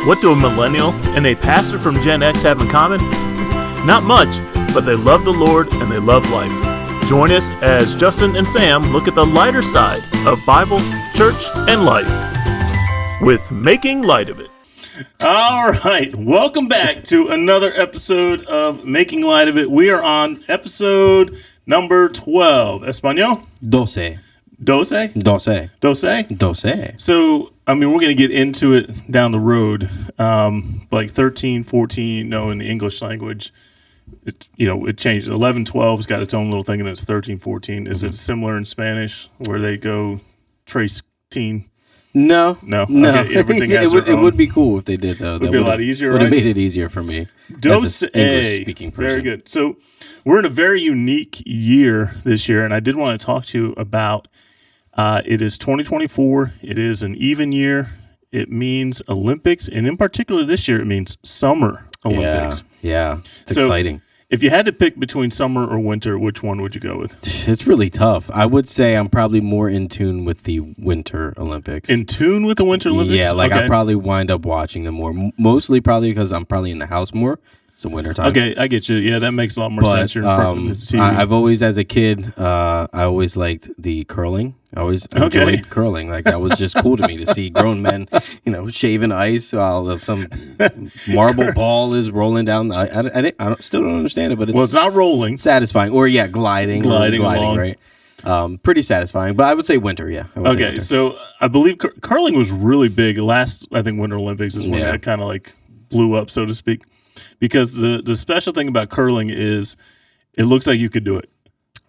What do a millennial and a pastor from Gen X have in common? Not much, but they love the Lord and they love life. Join us as Justin and Sam look at the lighter side of Bible, church, and life with Making Light of It. All right, welcome back to another episode of Making Light of It. We are on episode number 12. Espanol? 12. 12? 12. 12? 12. So, I mean, we're going to get into it down the road, like 13, 14, in the English language. It changed. 11, 12's got its own little thing, and it's 13, 14. Is it similar in Spanish where they go trace teen? No. Okay, everything has it would be cool if they did, though. It would be a lot easier, would right? have made it easier for me as an English-speaking person. Very good. So we're in a very unique year this year, and I did want to talk to you about it is 2024. It is an even year. It means Olympics, and in particular this year, it means Summer Olympics. Yeah. It's exciting. If you had to pick between summer or winter, which one would you go with? It's really tough. I would say I'm probably more in tune with the Winter Olympics. In tune with the Winter Olympics? Yeah, okay. I probably wind up watching them more. Mostly probably because I'm probably in the house more. It's the winter time. Okay, I get you. Yeah, that makes a lot more sense. You're in front of the TV. I've always, as a kid, I always liked the curling. I always enjoyed curling. Like, that was just cool to me to see grown men, shaving ice while some marble ball is rolling down. I still don't understand it, but it's not rolling. Satisfying. Or, gliding along. Right? Pretty satisfying. But I would say winter, yeah. Okay, so I believe curling was really big. Last, I think, Winter Olympics is when that kind of like blew up, so to speak. Because the special thing about curling is it looks like you could do it.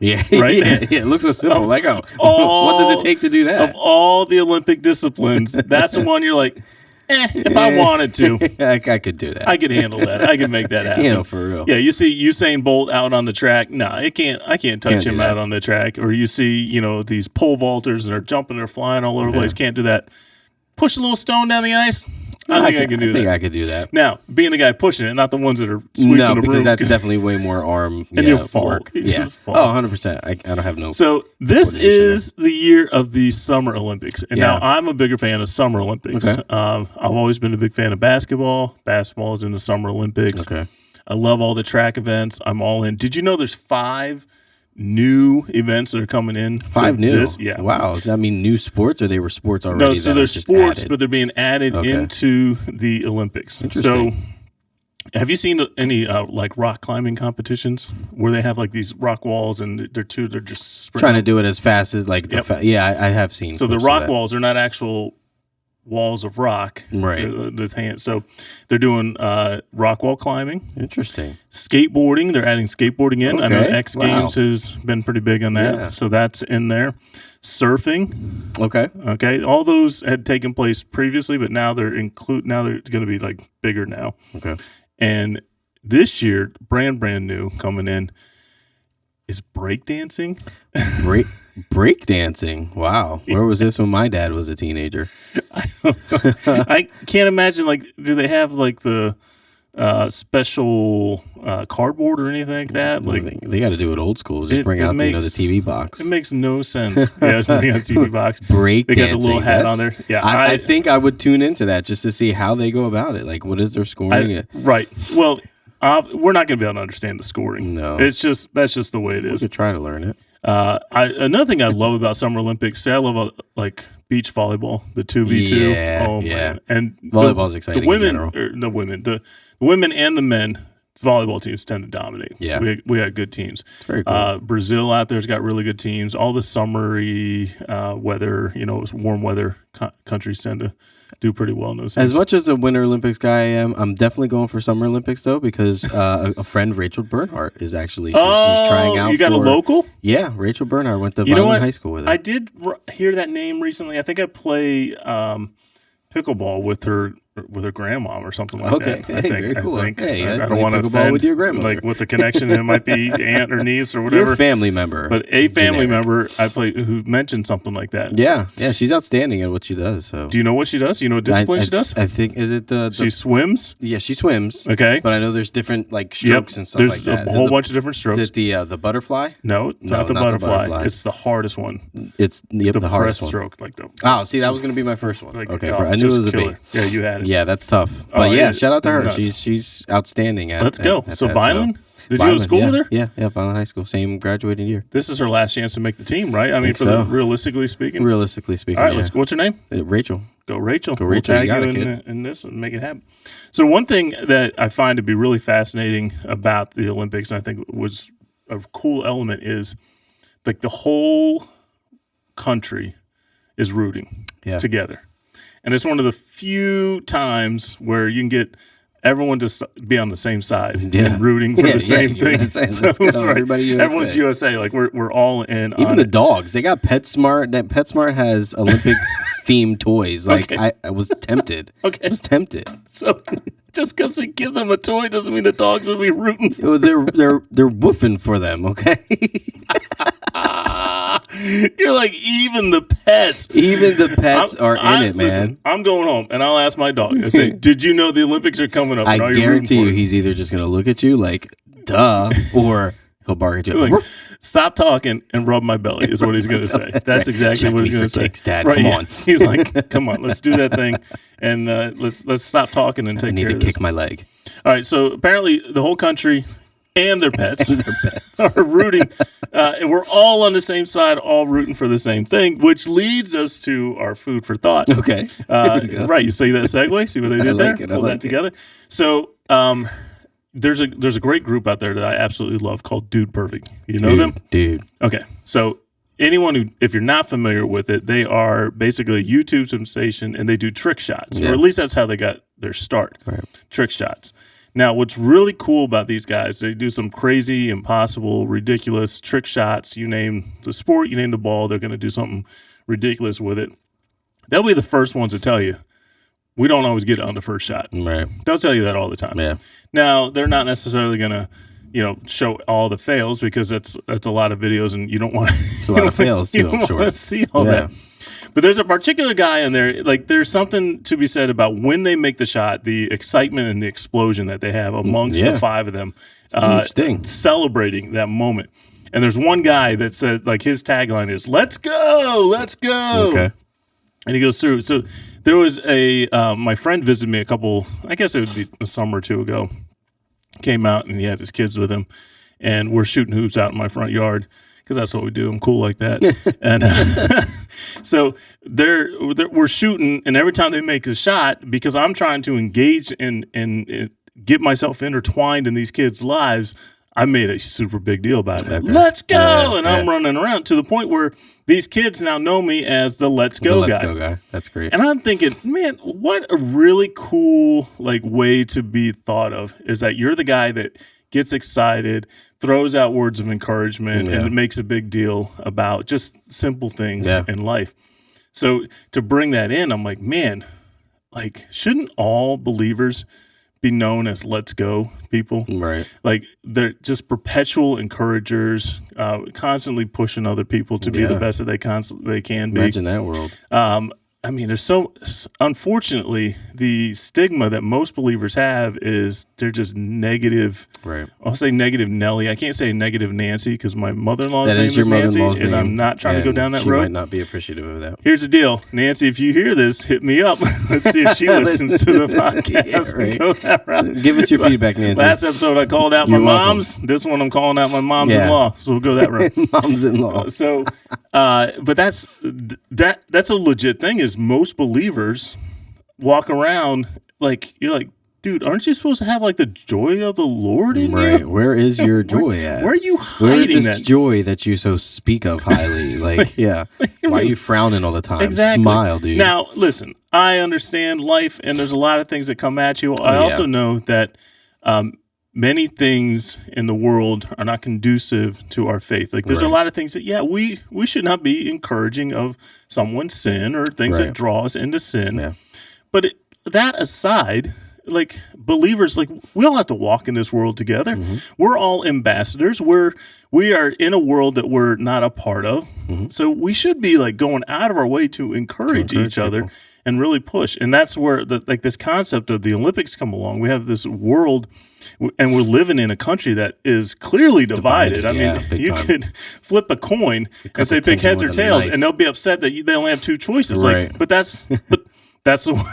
Yeah, right. Yeah, it looks so simple. What does it take to do that? Of all the Olympic disciplines, that's the one you're like, if I wanted to, I could do that. I could handle that. I could make that happen. For real. Yeah, you see Usain Bolt out on the track. No, I can't touch him out on the track. Or you see, these pole vaulters and they're jumping, they're flying all over the place. Can't do that. Push a little stone down the ice. I think I can do that. I think I could do that. Now, being the guy pushing it, not the ones that are sweeping the brooms. Because that's definitely way more arm and you'll fall. Work. Just fall. Oh, 100%. I don't have no. So this is the year of the Summer Olympics. And now I'm a bigger fan of Summer Olympics. Okay. I've always been a big fan of basketball. Basketball is in the Summer Olympics. Okay. I love all the track events. I'm all in. Did you know there's 5 new events that are coming in? 5 new? This? Yeah. Wow. Does that mean new sports, or they were sports already? No, so there's sports, added? but they're being added into the Olympics. Interesting. So have you seen any like rock climbing competitions where they have like these rock walls and they're just trying to do it as fast as like I have seen. So the rock walls are not actual walls of rock, right? So they're doing rock wall climbing. Interesting. Skateboarding, they're adding skateboarding in. Okay. I know X Games has been pretty big on that, so that's in there. Surfing, okay. All those had taken place previously, but now they're going to be like bigger now. Okay. And this year, brand new coming in is breakdancing. Breakdancing. Wow. Where was this when my dad was a teenager? I can't imagine, like, do they have like the special cardboard or anything like that? Like, they got to do it old school. Just bring out the TV box. It makes no sense. Yeah, bring out the TV box. Breakdancing. They got the little hat on there. Yeah, I think I would tune into that just to see how they go about it. Like, what is their scoring? Right. Well, we're not going to be able to understand the scoring. No, that's just the way it is. We could try to learn it. Another thing I love about Summer Olympics, I love like beach volleyball, the 2v2. Man. And volleyball's exciting. The women and the men volleyball teams tend to dominate. Yeah, we got good teams. It's very cool. Brazil out there's got really good teams. All the summery weather, warm weather countries tend to do pretty well in those things. As much as a Winter Olympics guy I am, I'm definitely going for Summer Olympics though, because a friend, Rachel Bernhardt, is actually she's trying out. You got a local? Yeah, Rachel Bernhardt went to Violin High School with her. I did hear that name recently. I think I play pickleball with her grandmom or something like that. I think. Very cool. I don't want to offend with your grandmother. Like with the connection. It might be aunt or niece or whatever. Your family member, but a family member I play who mentioned something like that. Yeah, she's outstanding at what she does. So, do you know what she does? You know what discipline she does? I think she swims. Yeah, she swims. Okay, but I know there's different like strokes and stuff like that. There's a whole bunch of different strokes. Is it the butterfly? No, it's not the butterfly. It's the hardest one. It's the hardest one. Breaststroke, like the. Oh, see, that was going to be my first one. Like, okay, I knew it was a B. Yeah, you had it. Yeah, that's tough. But shout out to her. Nuts. She's outstanding at Let's go. at So that, Violin? Did you go to school with her? Yeah, Violin High School. Same graduating year. This is her last chance to make the team, right? I mean, realistically speaking. Realistically speaking, All right, let's go. What's her name? Rachel. Go Rachel. Go Rachel. We'll tag you in this and make it happen. So one thing that I find to be really fascinating about the Olympics, and I think was a cool element, is like the whole country is rooting together. And it's one of the few times where you can get everyone to be on the same side and rooting for the same thing. So, everybody USA. Everyone's USA. Like we're all in. Even the dogs, they got PetSmart. That PetSmart has Olympic themed toys. Like I was tempted. I was tempted. So just because they give them a toy doesn't mean the dogs will be rooting for them. They're woofing for them. Okay. You're like, even the pets are in it, man. Listen, I'm going home and I'll ask my dog. I say, did you know the Olympics are coming up? I guarantee you he's either just going to look at you like, duh, or he'll bark at you. Like, stop talking and rub my belly is what he's going to say. That's exactly what he's going to say. Dad. Right, come on. He's like, come on, let's do that thing. And let's stop talking and take care of this. I need to kick my leg. All right. So apparently the whole country and their pets, are rooting. And we're all on the same side, all rooting for the same thing, which leads us to our food for thought. Okay. Right. You see that segue? See what I did there? Pull that together. So there's a great group out there that I absolutely love called Dude Perfect. You know them? Dude. Okay. So anyone who, if you're not familiar with it, they are basically a YouTube sensation and they do trick shots, or at least that's how they got their start. Right. Trick shots. Now, what's really cool about these guys, they do some crazy, impossible, ridiculous trick shots. You name the sport, you name the ball, they're going to do something ridiculous with it. They'll be the first ones to tell you, we don't always get it on the first shot. Right. They'll tell you that all the time. Yeah. Now, they're not necessarily going to, show all the fails because that's a lot of videos and you don't want it's a lot of fails too, I'm sure. To see all that. But there's a particular guy in there, like there's something to be said about when they make the shot, the excitement and the explosion that they have amongst the five of them, huge thing. Celebrating that moment. And there's one guy that said, like, his tagline is, "Let's go, let's go." Okay. And he goes through. So there was my friend visited me a couple, I guess it would be a summer or two ago, came out and he had his kids with him. And we're shooting hoops out in my front yard. Because that's what we do. I'm cool like that. And so we're shooting, and every time they make a shot, because I'm trying to engage and get myself intertwined in these kids' lives, I made a super big deal about it. Okay. Let's go! And I'm running around to the point where these kids now know me as the Let's Go guy. Let's Go guy. That's great. And I'm thinking, man, what a really cool way to be thought of is that you're the guy that gets excited, throws out words of encouragement, and it makes a big deal about just simple things in life. So to bring that in, I'm like, man, shouldn't all believers be known as Let's Go people? Right. Like they're just perpetual encouragers, constantly pushing other people to be the best that they can be. Imagine that world. I mean, unfortunately, the stigma that most believers have is they're just negative. Right. I'll say negative Nelly. I can't say negative Nancy because my mother-in-law's name is Nancy, and I'm not trying to go down that road. She might not be appreciative of that. Here's the deal. Nancy, if you hear this, hit me up. Let's see if she listens to the podcast. Right. Go that route. Give us your feedback, Nancy. Last episode, I called out my moms. This one, I'm calling out my moms-in-law. So we'll go that route. Moms-in-law. But that's a legit thing. Is most believers walk around like you're like, dude, aren't you supposed to have the joy of the Lord in you? Where is your joy at? Where are you hiding Where is this that joy that you so speak of highly? Why are you frowning all the time? Exactly. Smile, dude. Now, listen, I understand life, and there's a lot of things that come at you. I also know that many things in the world are not conducive to our faith. There's a lot of things that, we should not be encouraging of someone's sin or things that draw us into sin. Yeah. But that aside, believers, we all have to walk in this world together. Mm-hmm. We're all ambassadors. We are in a world that we're not a part of. Mm-hmm. So we should be going out of our way to encourage each other and really push. And that's where this concept of the Olympics come along. We have this world, and we're living in a country that is clearly divided. I mean, you could flip a coin and say pick heads or tails, and they'll be upset that they only have two choices. Right. But that's the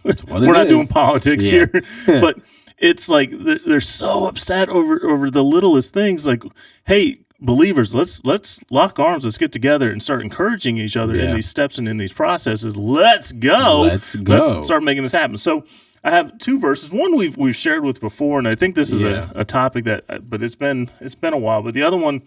We're not doing politics here, but it's like they're so upset over the littlest things. Like, hey, believers, let's lock arms, let's get together and start encouraging each other in these steps and in these processes. Let's go. Let's start making this happen. So I have two verses. One we've shared with before, and I think this is a topic but it's been a while. But the other one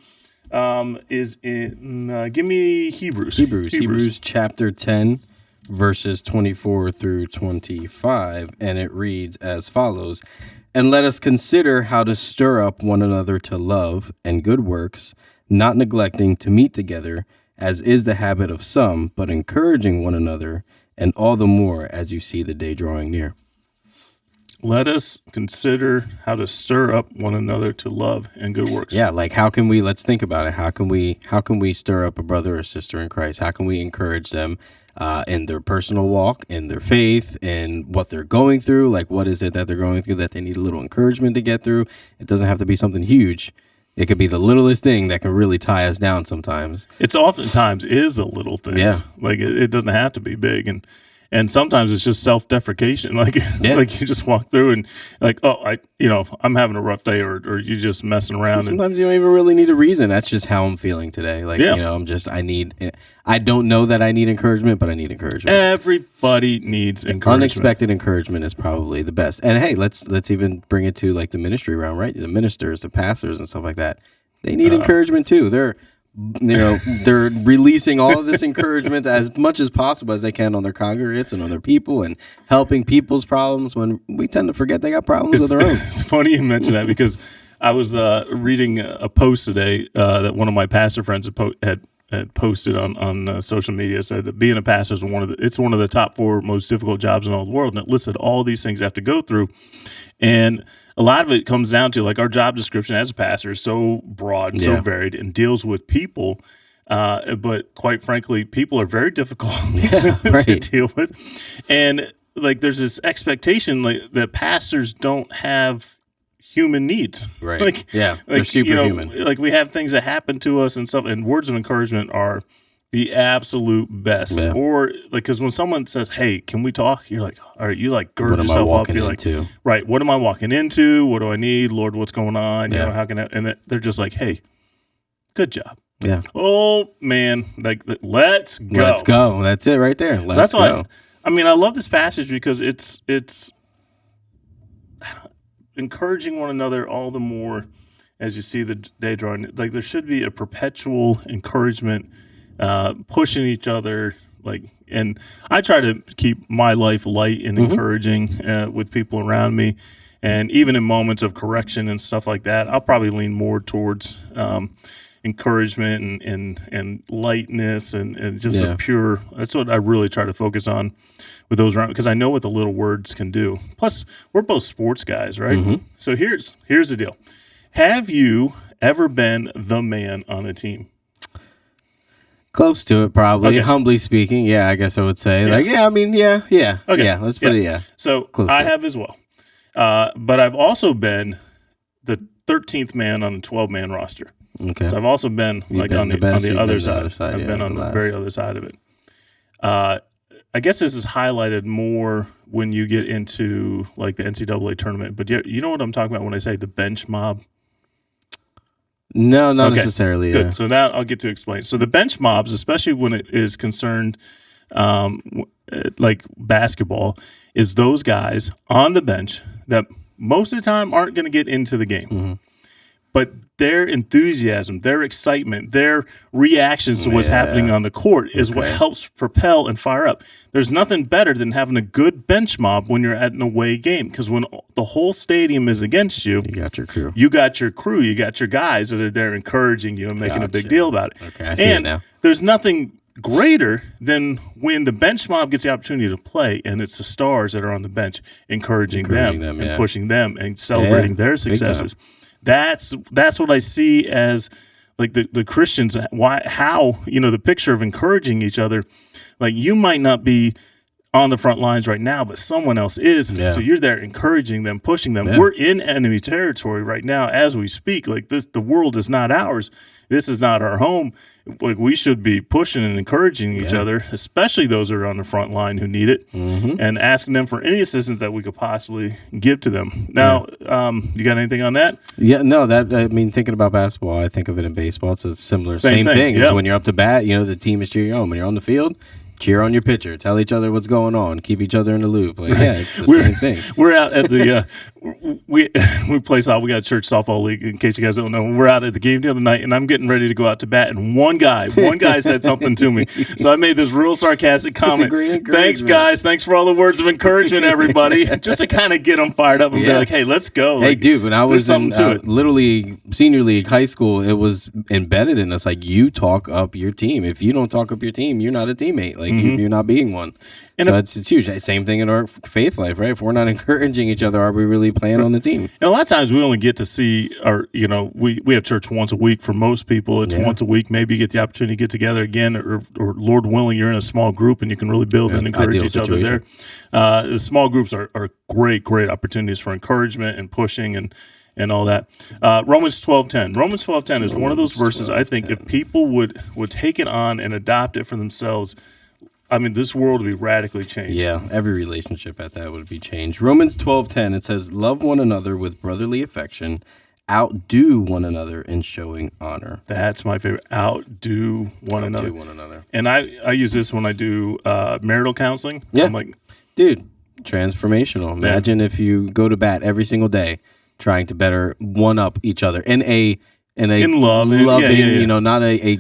is in give me Hebrews chapter 10, verses 24 through 25, and it reads as follows: "And let us consider how to stir up one another to love and good works, not neglecting to meet together, as is the habit of some, but encouraging one another, and all the more as you see the day drawing near." Let us consider how to stir up one another to love and good works. Yeah, like let's think about it. How can we stir up a brother or sister in Christ? How can we encourage them in their personal walk, in their faith, in what they're going through? Like, what is it that they're going through that they need a little encouragement to get through? It doesn't have to be something huge. It could be the littlest thing that can really tie us down sometimes. It's oftentimes is a little things. Yeah. Like it doesn't have to be big. And sometimes it's just self-deprecation. Like, like you just walk through and like, oh, I'm having a rough day, or you just messing around. Sometimes you don't even really need a reason. That's just how I'm feeling today. Like, I don't know that I need encouragement, but I need encouragement. Everybody needs encouragement. Unexpected encouragement is probably the best. And hey, let's even bring it to like the ministry realm, right? The ministers, the pastors and stuff like that. They need encouragement too. They're releasing all of this encouragement as much as possible as they can on their congregates and on their people and helping people's problems when we tend to forget they got problems of their own. It's funny you mention that because I was reading a post today that one of my pastor friends had posted on social media. Said that being a pastor is one of the top 4 most difficult jobs in all the world, and it listed all these things I have to go through. And a lot of it comes down to like our job description as a pastor is so broad and so varied and deals with people. But quite frankly, people are very difficult to deal with. And like there's this expectation that pastors don't have human needs. Right. They're superhuman. Like we have things that happen to us and stuff, and words of encouragement are the absolute best. Yeah. Or like, because when someone says, "Hey, can we talk?" You're like, "All right," you like gird yourself up. You're like, "Right, what am I walking into? What do I need, Lord? What's going on? You know, how can I?" And they're just like, "Hey, good job." Yeah. Oh man, like let's go. Let's go. That's it right there. That's why. I mean, I love this passage because it's encouraging one another all the more as you see the day drawing. Like there should be a perpetual encouragement. Pushing each other, and I try to keep my life light and encouraging with people around me, and even in moments of correction and stuff like that, I'll probably lean more towards encouragement and lightness and just a pure. That's what I really try to focus on with those around, because I know what the little words can do. Plus, we're both sports guys, right? Mm-hmm. So here's the deal: have you ever been the man on a team? Close to it, probably. Okay. Humbly speaking, yeah, I guess I would say. Okay. Let's put it, So I have as well. But I've also been the 13th man on a 12-man roster. Okay. So I've also been on the other side. I've been on the very other side of it. I guess this is highlighted more when you get into like the NCAA tournament. But you know what I'm talking about when I say the bench mob? No, not necessarily. Good. Yeah. So now I'll get to explain. So the bench mobs, especially when it is concerned like basketball, is those guys on the bench that most of the time aren't going to get into the game. Mm-hmm. But their enthusiasm, their excitement, their reactions to what's happening on the court is what helps propel and fire up. There's nothing better than having a good bench mob when you're at an away game, because when the whole stadium is against you, you got your crew. You got your guys that are there encouraging you and making a big deal about it. Okay, I see it now. There's nothing greater than when the bench mob gets the opportunity to play, and it's the stars that are on the bench encouraging them and pushing them and celebrating their successes. That's what I see as like the Christians. How the picture of encouraging each other. Like you might not be on the front lines right now, but someone else is. Yeah. So you're there encouraging them, pushing them. Yeah. We're in enemy territory right now as we speak. Like this, the world is not ours. This is not our home. Like we should be pushing and encouraging each other, especially those that are on the front line who need it, and asking them for any assistance that we could possibly give to them. Now, you got anything on that? Yeah, no, I mean, thinking about basketball, I think of it in baseball. It's a similar, Same same thing, thing. yeah. Is when you're up to bat, the team is cheering you on. When you're on the field, cheer on your pitcher. Tell each other what's going on. Keep each other in the loop. Like, yeah, it's the same thing. We're out at the we play softball. We got a church softball league. In case you guys don't know, we're out at the game the other night, and I'm getting ready to go out to bat, and one guy said something to me. So I made this real sarcastic comment. Thanks, guys. Thanks for all the words of encouragement, everybody. Just to kind of get them fired up and be like, hey, let's go. Hey, like, dude, when I was in it. Little League, Senior League, high school, it was embedded in us. Like, you talk up your team. If you don't talk up your team, you're not a teammate. Like, you're not being one. And so it's huge. Same thing in our faith life, right? If we're not encouraging each other, are we really playing on the team? And a lot of times we only get to see our, we have church once a week for most people. It's once a week. Maybe you get the opportunity to get together again, or Lord willing, you're in a small group and you can really build and encourage each other there. The small groups are great opportunities for encouragement and pushing and all that. Romans 12:10. Romans 12:10 is one of those verses I think if people would take it on and adopt it for themselves, I mean, this world would be radically changed. Yeah, every relationship at that would be changed. Romans 12:10, it says, love one another with brotherly affection, outdo one another in showing honor. That's my favorite. Outdo one another. Outdo one another. And I use this when I do marital counseling. Yeah. I'm like, dude, transformational. Imagine if you go to bat every single day trying to better one up each other in love, loving, not a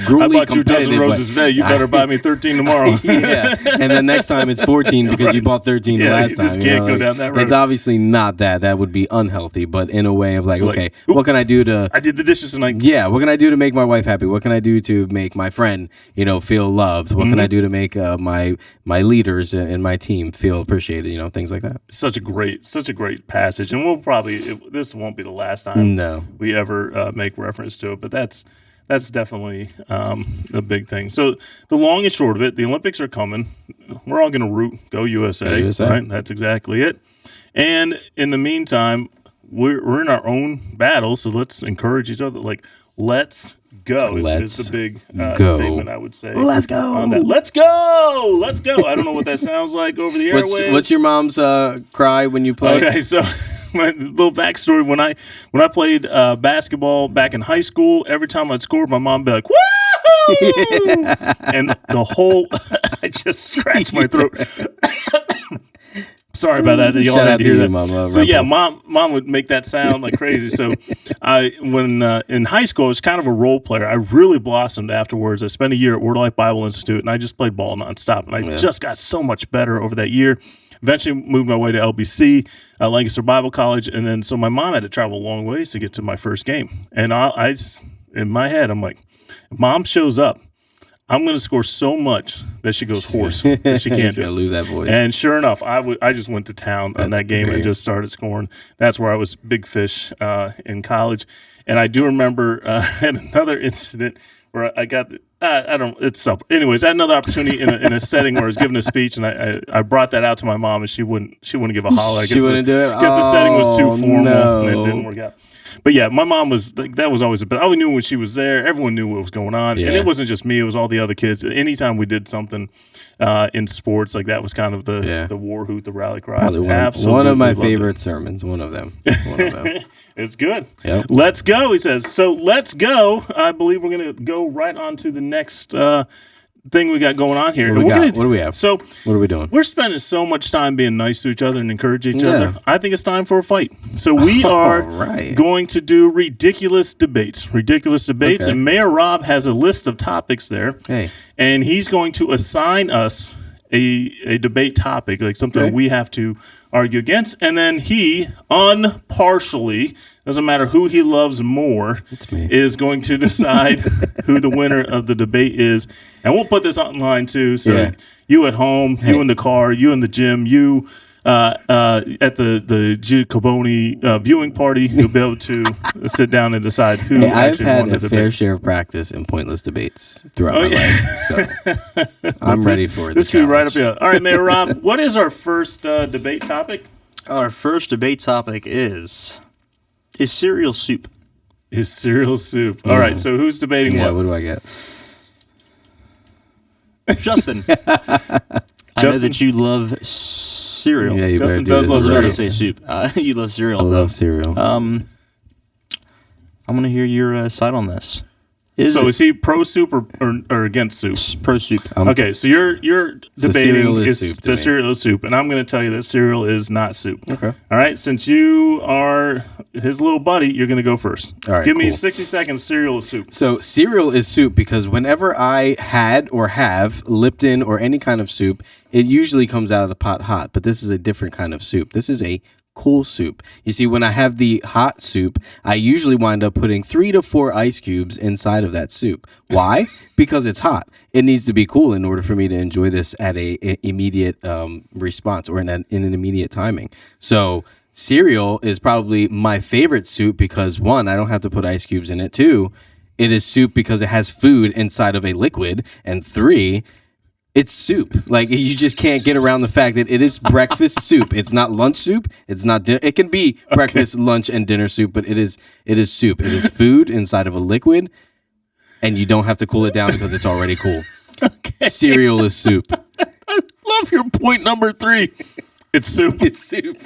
gruely I bought you a dozen roses today. You better buy me 13 tomorrow. Yeah, and then next time it's 14 because you bought 13 the last time. You just can't go down that road. It's obviously not that. That would be unhealthy, but in a way of like, okay, what can I do to... I did the dishes tonight. Yeah, what can I do to make my wife happy? What can I do to make my friend, feel loved? What can I do to make my leaders and my team feel appreciated? Things like that. Such a great passage, and we'll probably this won't be the last time we ever make reference to it, but that's definitely a big thing. So the long and short of it, the Olympics are coming. We're all going to root, go USA, right? That's exactly it. And in the meantime, we're in our own battle, so let's encourage each other. Like, let's go. It's a big statement, I would say. Let's go. On that. Let's go. Let's go. I don't know what that sounds like over the airwaves. What's your mom's cry when you play? Okay, so... My little backstory: when I played basketball back in high school, every time I'd score, my mom would be like, "Woo!" And the whole I just scratched my throat. Sorry about that. Y'all had to hear that. Mom, so yeah, mom would make that sound like crazy. So when in high school, I was kind of a role player. I really blossomed afterwards. I spent a year at Word of Life Bible Institute, and I just played ball nonstop. And I just got so much better over that year. Eventually moved my way to LBC, Lancaster Bible College, and then so my mom had to travel a long ways to get to my first game. And I in my head, I'm like, if Mom shows up, I'm going to score so much that she goes hoarse. That she can't lose that voice. And sure enough, I just went to town on that game and just started scoring. That's where I was big fish in college. And I do remember had another incident where I got anyways, I had another opportunity in a setting where I was giving a speech, and I brought that out to my mom, and she wouldn't give a holler. I guess she wouldn't do it. I guess the setting was too formal, no. and it didn't work out. But yeah, my mom was that was always I knew when she was there. Everyone knew what was going on, and it wasn't just me; it was all the other kids. Anytime we did something in sports, like that was kind of the war hoot, the rally cry. Absolutely, one of my favorite sermons. One of them. It's good. Yep. Let's go, he says. So let's go. I believe we're going to go right on to the next thing we got going on here. What do we have? So what are we doing? We're spending so much time being nice to each other and encourage each other. I think it's time for a fight. So we are going to do ridiculous debates. Okay. And Mayor Rob has a list of topics there. Hey. And he's going to assign us a debate topic, like something that we have to argue against, and then he impartially, doesn't matter who he loves more, is going to decide who the winner of the debate is. And we'll put this online too, so you at home, you in the car, you in the gym, you at the Giacoboni viewing party, you'll be able to sit down and decide who Hey, I've actually had won a the fair debate. share of practice in pointless debates throughout my life, so I'm ready for This the could be right up challenge. your. All right, Mayor Rob, what is our first debate topic? Our first debate topic is cereal soup. Is cereal soup. All right, so who's debating Yeah, what? what do I get? Justin, I know that you love cereal. Yeah, you Justin better do does this love I was right. about to say soup. You love cereal. I though. love cereal. I'm going to hear your side on this. So is he pro soup or against soup? pro soup? Okay, so you're So debating cereal is is soup to the me. cereal is soup, and I'm going to tell you that cereal is not soup. Okay. All right, since you are his little buddy, you're going to go first. All right, Give me cool. 60 seconds. Cereal is soup. So cereal is soup because whenever I had or have Lipton or any kind of soup, it usually comes out of the pot hot. But this is a different kind of soup. This is a cool soup. You see, when I have the hot soup, I usually wind up putting 3 to 4 ice cubes inside of that soup. Why? Because it's hot. It needs to be cool in order for me to enjoy this at a immediate response or in an immediate timing. So cereal is probably my favorite soup because 1, I don't have to put ice cubes in it. 2, it is soup because it has food inside of a liquid. And 3, it's soup. Like, you just can't get around the fact that it is breakfast soup. It's not lunch soup. It's not dinner. It can be breakfast, lunch, and dinner soup, but it is soup. It is food inside of a liquid, and you don't have to cool it down because it's already cool. Cereal is soup. Love your point number 3. It's soup. It's soup.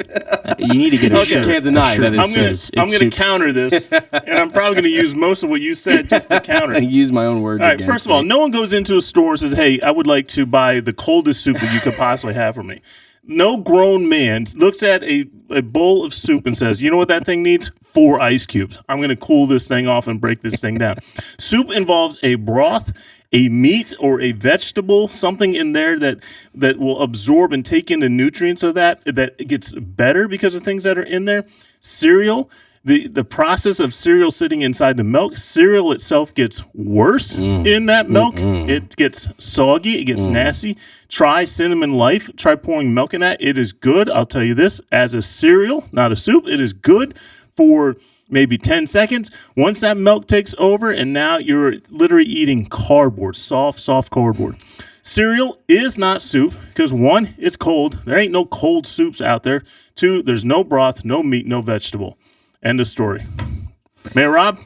You need to get a You just can't deny that it's I'm gonna counter this, and I'm probably gonna use most of what you said just to counter I it. use my own words. All right, against first of all, me. no one goes into a store and says, "Hey, I would like to buy the coldest soup that you could possibly have for me." No grown man looks at a bowl of soup and says, "You know what that thing needs? 4 ice cubes. I'm going to cool this thing off and break this thing down." Soup involves a broth, a meat, or a vegetable, something in there that will absorb and take in the nutrients of that gets better because of things that are in there. Cereal. The process of cereal sitting inside the milk, cereal itself gets worse in that milk. It gets soggy. It gets nasty. Try Cinnamon Life. Try pouring milk in that. It is good. I'll tell you this. As a cereal, not a soup, it is good for maybe 10 seconds. Once that milk takes over, and now you're literally eating cardboard, soft cardboard. Cereal is not soup because 1, it's cold. There ain't no cold soups out there. 2, there's no broth, no meat, no vegetable. End of story. Mayor Rob?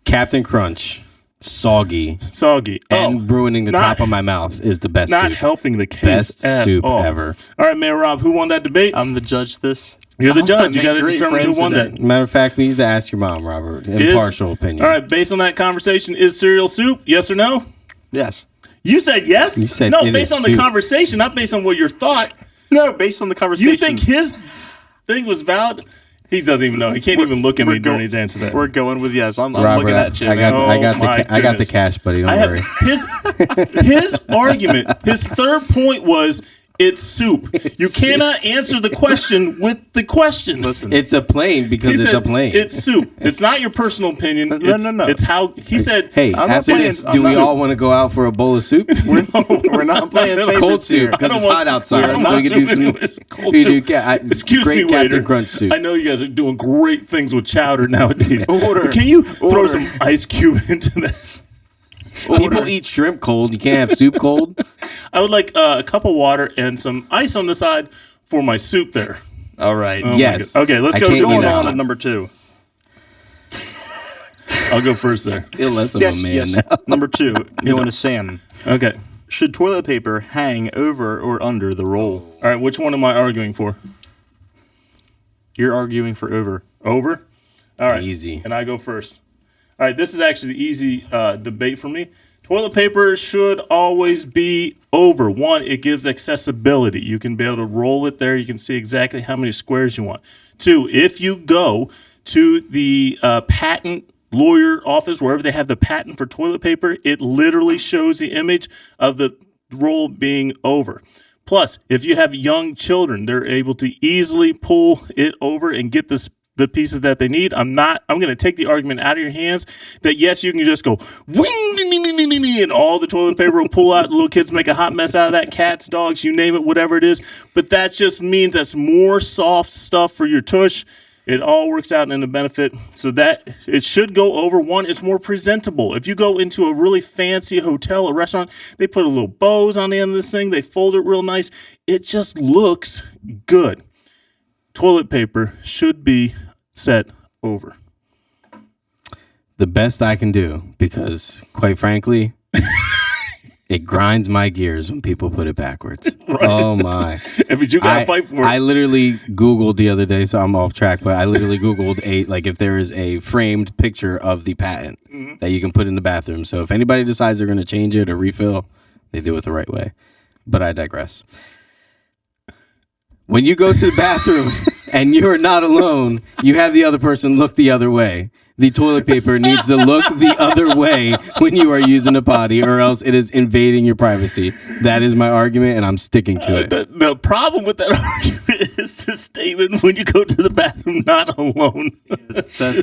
Captain Crunch, soggy, Soggy. and ruining the not- top of my mouth is the best Not soup. helping the case Best at soup all. ever. All right, Mayor Rob, who won that debate? I'm the judge. This. You're the I'm judge. You gonna got to make great determine who friends won today. that. Matter of fact, we need to ask your mom, Robert. Impartial opinion. All right, based on that conversation, is cereal soup? Yes or no? Yes. You said yes? You said no, it based is on the soup. conversation, not based on what you thought. No, based on the conversation. You think his thing was valid? He doesn't even know. He can't even look at me during his answer that. We're going with yes. I'm Robert, looking at you. I got, man. Oh, I got my the, I got the goodness. cash, buddy. Don't I have worry. his argument. His third point was it's soup. You cannot answer the question with the question. Listen. It's a plane He because it's said a plane. it's soup. It's not your personal opinion. No, It's, no. It's how he said. Hey, I'm not after playing- this, I'm do we not- all want to go out for a bowl of soup? We're not playing No, favorites Cold soup here. because I it's don't hot want- outside, I don't so we want can do soup some. anyways. Cold we soup. do Excuse great me, Captain waiter. Crunch soup. I know you guys are doing great things with chowder nowadays. Order. Can you throw Order. some ice cube into that? People eat shrimp cold. You can't have soup cold. I would like a cup of water and some ice on the side for my soup there. All right. Oh my Yes. God. Okay, let's I go can't to the eat Going next that. on one. at number 2. I'll go first there. You're less of Yes, a man yes. now. Number 2. Going to Sam. Okay. Should toilet paper hang over or under the roll? All right, which one am I arguing for? You're arguing for over. Over? All right. Easy. And I go first. All right, this is actually the easy debate for me. Toilet paper should always be over. 1, it gives accessibility. You can be able to roll it there. You can see exactly how many squares you want. 2, if you go to the patent lawyer office, wherever they have the patent for toilet paper, it literally shows the image of the roll being over. Plus, if you have young children, they're able to easily pull it over and get this the pieces that they need. I'm going to take the argument out of your hands that yes, you can just go wing, ding, ding, ding, ding, ding, ding, and all the toilet paper will pull out. Little kids make a hot mess out of that. Cats, dogs, you name it, whatever it is. But that just means that's more soft stuff for your tush. It all works out in the benefit, so that it should go over. One, it's more presentable. If you go into a really fancy hotel or restaurant, they put a little bows on the end of this thing. They fold it real nice. It just looks good. Toilet paper should be set over. The best I can do, because quite frankly, it grinds my gears when people put it backwards. Right. Oh my. But you gotta fight for it. I literally Googled the other day, so I'm off track, but I literally Googled if there is a framed picture of the patent that you can put in the bathroom. So if anybody decides they're going to change it or refill, they do it the right way. But I digress. When you go to the bathroom and you're not alone, you have the other person look the other way. The toilet paper needs to look the other way when you are using a potty, or else it is invading your privacy. That is my argument, and I'm sticking to it. The problem with that argument is the statement when you go to the bathroom not alone.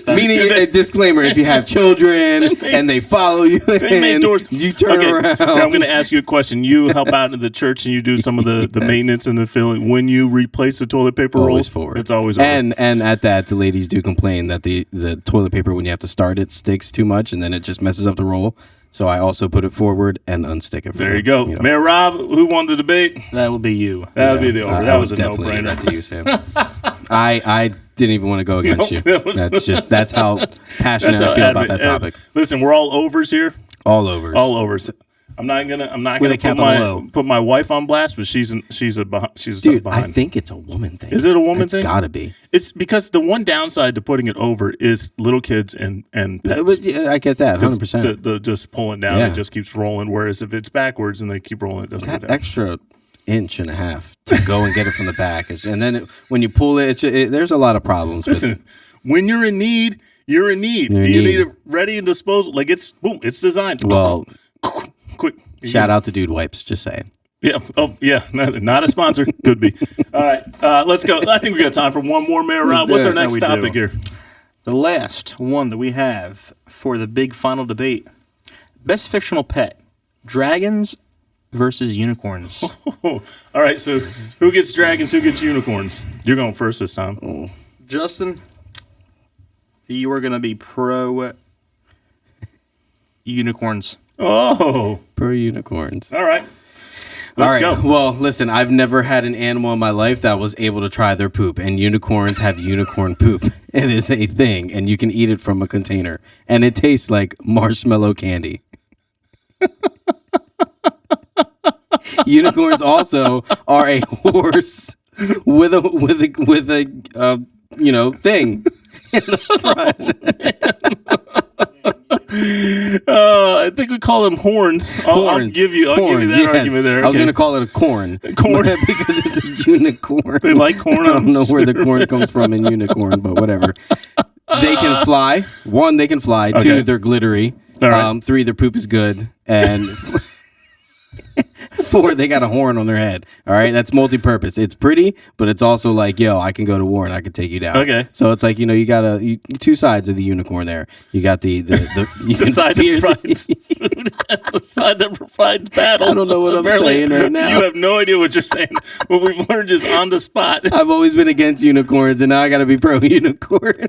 Meaning a disclaimer, if you have children and they follow you in, you turn around. Now I'm going to ask you a question. You help out in the church and you do some of the maintenance and the filling. When you replace the toilet paper rolls, always forward. It's always over. And at that, the ladies do complain that the toilet paper, when you have to start it, sticks too much and then it just messes up the roll. So I also put it forward and unstick it. There you go. Mayor Rob, who won the debate? That will be you. That would be the over. That was a definitely no-brainer. That to you, Sam. I didn't even want to go against you. That's how passionate I feel about that topic. Listen, we're all overs here. All overs. All overs. I'm not gonna put my wife on blast, but she's a dude. behind. I think it's a woman thing. Is it a woman thing? It's gotta be. It's because the one downside to putting it over is little kids and pets. I get that 100%. The just pulling down, it just keeps rolling. Whereas if it's backwards and they keep rolling, it doesn't go down. Extra inch and a half to go and get it from the back, and then when you pull it, there's a lot of problems. Listen, when you're in need, you're in need. You need it ready and disposal. Like it's designed. Well. Quick. Shout out to Dude Wipes, just saying. Yeah. Oh, yeah. Not a sponsor. Could be. All right. Let's go. I think we got time for one more, Mayor Rob. What's our next topic here? The last one that we have for the big final debate. Best fictional pet. Dragons versus unicorns. All right. So who gets dragons? Who gets unicorns? You're going first this time. Oh. Justin, you are going to be pro unicorns. Oh, pro unicorns. All right. Let's go. Well, listen, I've never had an animal in my life that was able to try their poop, and unicorns have unicorn poop. It is a thing, and you can eat it from a container, and it tastes like marshmallow candy. Unicorns also are a horse with a thing in the front. I think we call them horns. I'll give you that argument there. Okay. I was going to call it a corn. Corn. Because it's a unicorn. They like corn. I don't know where the corn comes from in unicorn, but whatever. They can fly. One, they can fly. Okay. Two, they're glittery. All right. Three, their poop is good. And 4, they got a horn on their head. All right, that's multi-purpose. It's pretty, but it's also like, yo, I can go to war and I can take you down. Okay. So it's like, you got two sides of the unicorn there. You got the side that provides food and the side that provides battle. I don't know what I'm saying right now. You have no idea what you're saying. What we've learned is on the spot. I've always been against unicorns, and now I got to be pro-unicorn.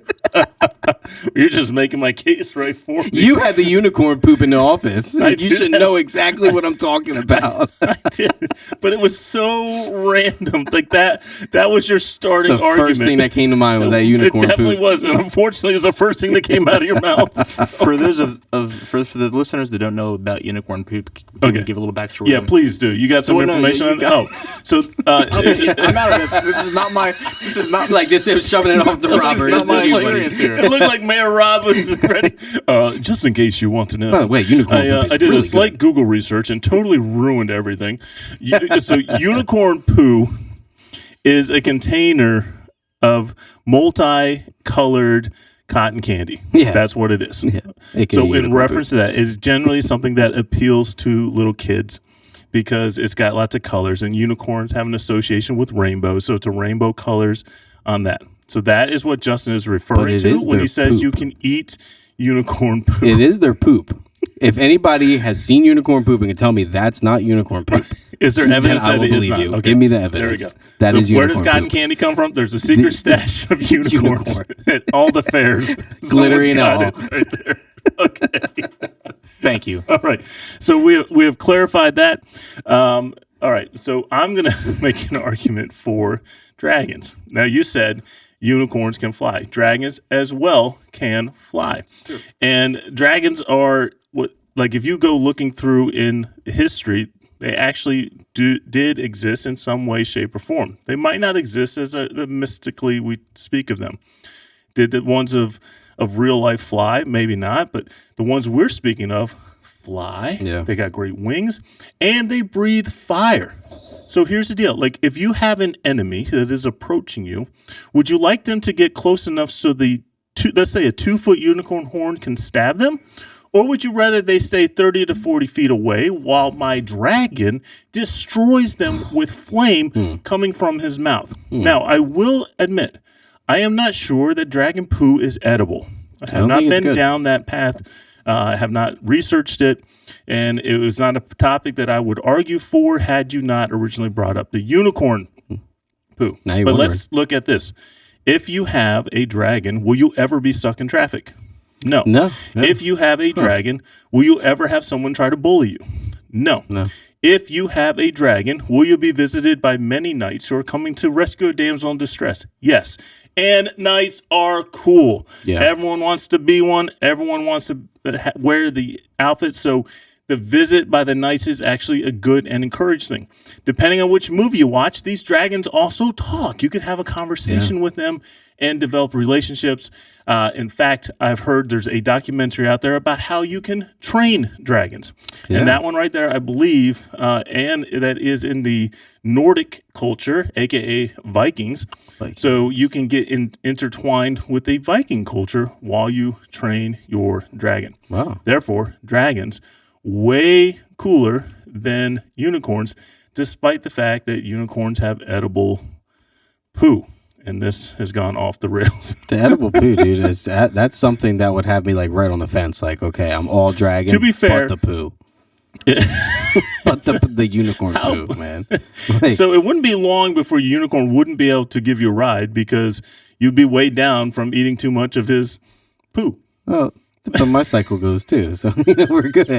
You're just making my case right for me. You had the unicorn poop in the office. You should know exactly what I'm talking about. I did, but it was so random. Like that was your starting argument. The first thing that came to mind was that unicorn poop. It definitely was, and unfortunately, it was the first thing that came out of your mouth. For those for the listeners that don't know about unicorn poop, can you give a little backstory? Yeah, please do. You got some information on it? So I'm out of this. This is not like this. It was shoving it off the Robert. This is not my experience here. It looked like Mayor Rob was ready. Just in case you want to know. By the way, unicorn poop I did a slight Google research and totally ruined everything. So unicorn poo is a container of multicolored cotton candy. Yeah. That's what it is. Yeah. So in reference to that, it's generally something that appeals to little kids because it's got lots of colors, and unicorns have an association with rainbows. So it's a rainbow colors on that. So that is what Justin is referring it to is when he their says poop. you can eat unicorn poop. It is their poop. If anybody has seen unicorn poop and can tell me that's not unicorn poop, Is there then evidence I that will it is believe not? you. Okay. Give me the There we evidence. go. That so is where unicorn does cotton poop. candy come from? There's a secret stash of unicorns Unicorn. at all the fairs. Glittery Someone's and got all. it right there. Okay. Thank you. All right. So we have clarified that. All right. So I'm going to make an argument for dragons. Now, you said unicorns can fly. Dragons as well can fly. Sure. And dragons are what, like, if you go looking through in history, they actually did exist in some way, shape, or form. They might not exist as mystically we speak of them. Did the ones of real life fly? Maybe not, but the ones we're speaking of fly. Yeah. They got great wings, and they breathe fire. So here's the deal. Like, if you have an enemy that is approaching you, would you like them to get close enough so let's say a 2-foot unicorn horn can stab them? Or would you rather they stay 30 to 40 feet away while my dragon destroys them with flame coming from his mouth? Now, I will admit, I am not sure that dragon poo is edible. I have not been down that path. I have not researched it. And it was not a topic that I would argue for had you not originally brought up the unicorn poo. But let's look at this. If you have a dragon, will you ever be stuck in traffic? No. If you have a dragon, will you ever have someone try to bully you? No. If you have a dragon, will you be visited by many knights who are coming to rescue a damsel in distress? Yes. And knights are cool. Yeah. Everyone wants to be one. Everyone wants to wear the outfit. So the visit by the knights is actually a good and encouraging thing. Depending on which movie you watch, these dragons also talk. You could have a conversation with them and develop relationships. In fact, I've heard there's a documentary out there about how you can train dragons. Yeah. And that one right there, I believe, and that is in the Nordic culture, a.k.a. Vikings. So you can get intertwined with the Viking culture while you train your dragon. Wow. Therefore, dragons, way cooler than unicorns, despite the fact that unicorns have edible poo. And this has gone off the rails. The edible poo, dude, that's something that would have me like right on the fence. Like, okay, I'm all dragon, to be fair, but the poo. But the unicorn poo, man. Like, so it wouldn't be long before your unicorn wouldn't be able to give you a ride because you'd be weighed down from eating too much of his poo. Well, but my cycle goes too, so we're good.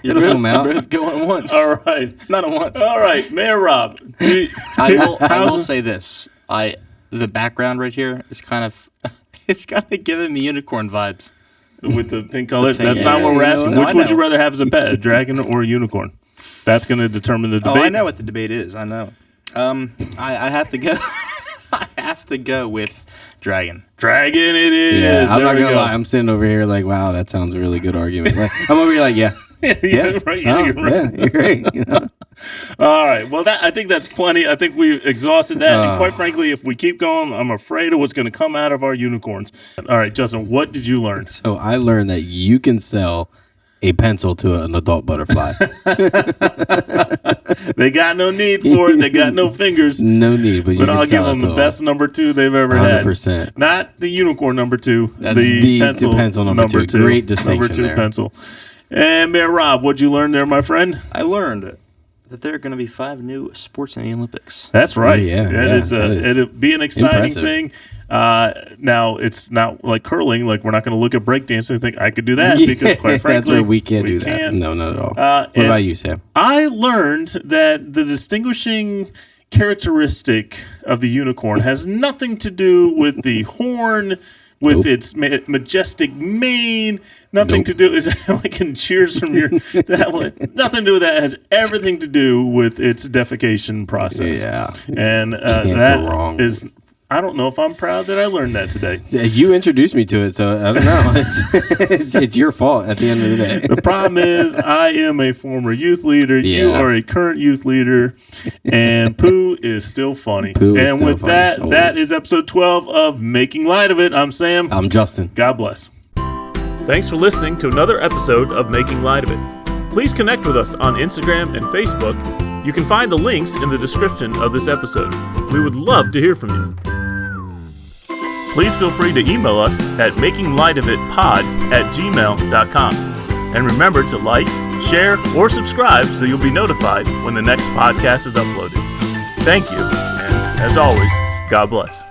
It'll come out. Both go at once. All right, not at once. All right, Mayor Rob. I will say this. The background right here is it's kind of giving me unicorn vibes. With the pink color? That's not what we're asking. Which would you rather have as a pet, a dragon or a unicorn? That's going to determine the debate. Oh, I know what the debate is. I know. I have to go. I have to go with dragon. Dragon it is. Yeah, I'm not going to lie. I'm sitting over here like, wow, that sounds a really good argument. Like, I'm over here like, yeah. Yeah, right. Yeah, you're right. Yeah, you're right. You know? All right. Well, I think that's plenty. I think we've exhausted that. And quite frankly, if we keep going, I'm afraid of what's going to come out of our unicorns. All right, Justin, what did you learn? So I learned that you can sell a pencil to an adult butterfly. They got no need for it. They got no fingers. No need, but I'll give them the best number 2 they've ever 100%. had. Not the unicorn number 2. That's the pencil number 2. Great distinction number 2 there. Pencil. And Mayor Rob, what'd you learn there, my friend? I learned that there are going to be 5 new sports in the Olympics. That's right. It'll be an exciting thing. Now, it's not like curling. Like, we're not going to look at breakdancing and think, I could do that. Because, quite frankly, that's where we can't do that. No, not at all. What about you, Sam? I learned that the distinguishing characteristic of the unicorn has nothing to do with the horn, with its majestic mane, nothing to do is like in cheers from your nothing to do with that. It has everything to do with its defecation process. Yeah, and that is. I don't know if I'm proud that I learned that today. You introduced me to it, so I don't know. It's your fault at the end of the day. The problem is I am a former youth leader. Yeah. You are a current youth leader, and poo is still funny. And with that, always. That is episode 12 of Making Light of It. I'm Sam. I'm Justin. God bless. Thanks for listening to another episode of Making Light of It. Please connect with us on Instagram and Facebook. You can find the links in the description of this episode. We would love to hear from you. please feel free to email us at makinglightofitpod@gmail.com. And remember to like, share, or subscribe so you'll be notified when the next podcast is uploaded. Thank you, and as always, God bless.